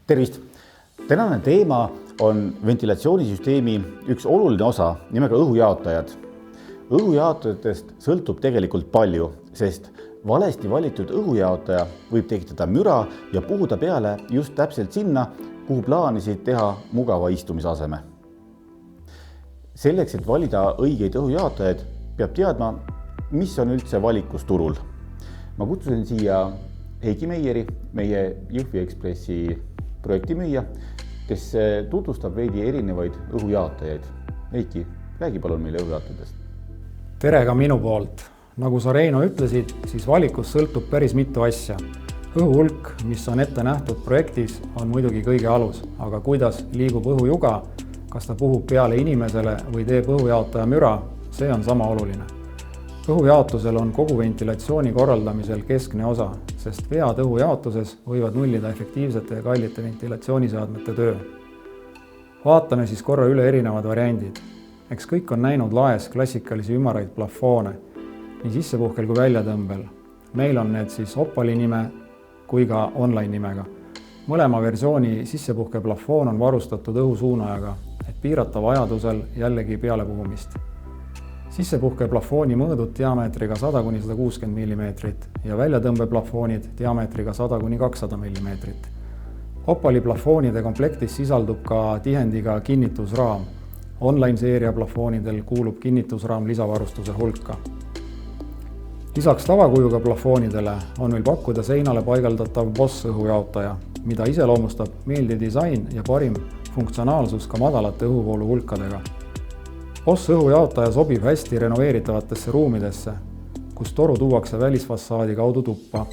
Tervist! Tänane teema on ventilatsioonisüsteemi üks oluline osa nimega õhujaotajad. Õhujaotajatest sõltub tegelikult palju, sest valesti valitud õhujaotaja võib tekitada müra ja puhuda peale just täpselt sinna, kuhu plaanisid teha mugava istumisaseme. Selleks, et valida õigeid õhujaotajaid, peab teadma, mis on üldse valikus turul. Ma kutsusin siia Heiki Meieri, meie Jõhvi Ekspressi projektimüüja, kes tutvustab veidi erinevaid õhujaotajaid. Heiki, räägi palun meile õhujaotajatest. Tere ka minu poolt. Nagu sa, Reino, ütlesid, siis valikus sõltub päris mitu asja. Õhuhulk, mis on ette nähtud projektis, on muidugi kõige alus, aga kuidas liigub õhujuga, kas ta puhub peale inimesele või teeb õhujaotaja müra, see on sama oluline. Õhujaotusel on kogu ventilatsiooni korraldamisel keskne osa, sest vead õhujaotuses võivad nullida efektiivsete ja kallite ventilatsiooniseadmete töö. Vaatame siis korra üle erinevad variandid. Eks kõik on näinud laes klassikalisi ümaraid plafoone, nii sissepuhkel kui väljatõmbel. Meil on need siis Opali nime kui ka online nimega. Mõlema versiooni sissepuhke plafoon on varustatud õhusuunajaga, et piirata vajadusel jällegi pealepuhumist. Sissepuhke plafooni mõõdud diameetriga 100–160 mm ja väljatõmbeplafoonid diameetriga 100–200 mm. Opali plafoonide komplektis sisaldub ka tihendiga kinnitusraam. Online-seeria plafoonidel kuulub kinnitusraam lisavarustuse hulka. Lisaks tavakujuga plafoonidele on meil pakkuda seinale paigaldatav Boss õhujaotaja, mida iseloomustab meeldiv disain ja parim funktsionaalsus ka madalate õhuvoolu hulkadega. Boss õhujaotaja sobib hästi renoveeritavatesse ruumidesse, kus toru tuuakse välisfassaadi kaudu tuppa.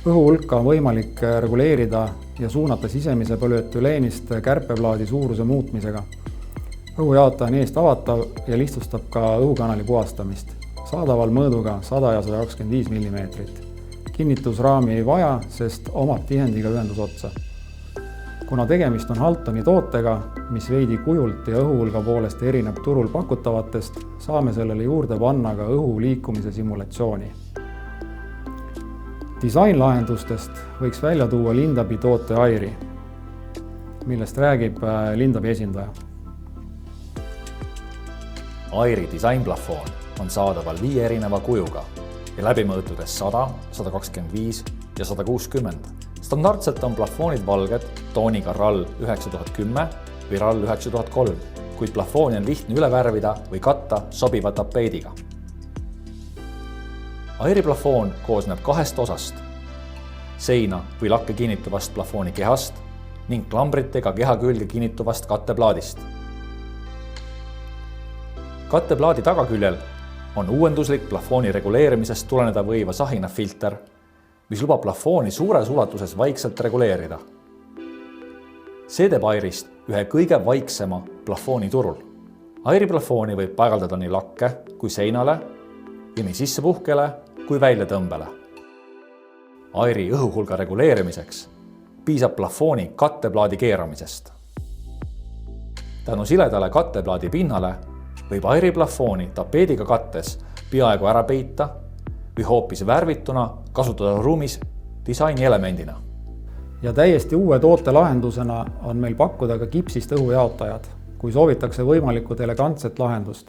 Õhuhulka on võimalik reguleerida ja suunata sisemise polüetüleenist kärpeplaadi suuruse muutmisega. Õhujaotaja on eest avatav ja lihtsustab ka õhukanali puhastamist, saadaval mõõduga 100 ja 125 mm. Kinnitusraami ei vaja, sest omab tihendiga ühendusotsa. Kuna tegemist on Haltoni tootega, mis veidi kujult ja õhuhulga poolest erineb turul pakutavatest, saame sellele juurde panna ka õhu liikumise simulatsiooni. Disainlahendustest võiks välja tuua Lindabi toote Airi, millest räägib Lindabi esindaja. Airi disainplafoon on saadaval 5 erineva kujuga ja läbimõõtudes 100, 125 ja 160. Standardselt on plafoonid valged tooniga RAL 9010 või RAL 9003, kuid plafooni on lihtne üle värvida või katta sobiva tapeediga. Airi plafoon koosneb 2 osast, seina või lakke kinnituvast plafooni kehast ning klambritega keha külge kinnituvast katteplaadist. Katteplaadi tagaküljel on uuenduslik plafooni reguleerimisest tuleneda võiva sahinafilter, mis lubab plafooni suures ulatuses vaikselt reguleerida. See teeb Airist ühe kõige vaiksema plafooni turul. Airi plafooni võib paigaldada nii lakke kui seinale ja nii sissepuhkele kui väljatõmbele. Airi õhuhulga reguleerimiseks piisab plafooni katteplaadi keeramisest. Tänu siledale katteplaadi pinnale võib Airi plafooni tapeediga kattes peaaegu ära peita või hoopis värvituna kasutada ruumis disainielemendina. Ja täiesti uue toote lahendusena on meil pakkuda ka kipsist õhujaotajad, kui soovitakse võimalikult elegantset lahendust.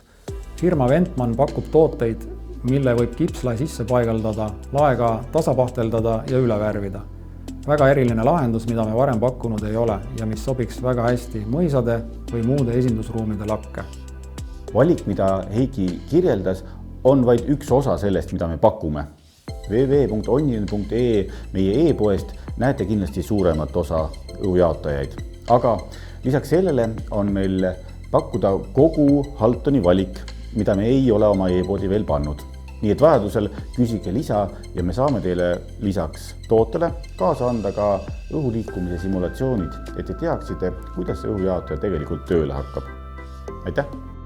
Firma Ventman pakub tooteid, mille võib kipslae sisse paigaldada, laega tasapahteldada ja üle värvida. Väga eriline lahendus, mida me varem pakkunud ei ole ja mis sobiks väga hästi mõisade või muude esindusruumide lakke. Valik, mida Heiki kirjeldas, on vaid üks osa sellest, mida me pakume. www.onion.ee meie e-poest näete kindlasti suuremat osa õhujaotajaid. Aga lisaks sellele on meil pakkuda kogu Haltoni valik, mida me ei ole oma e-poodi veel pannud. Nii et vajadusel küsige lisa ja me saame teile lisaks tootele kaasa anda ka õhuliikumise simulatsioonid, et te teaksite, kuidas õhujaotaja tegelikult tööle hakkab. Aitäh!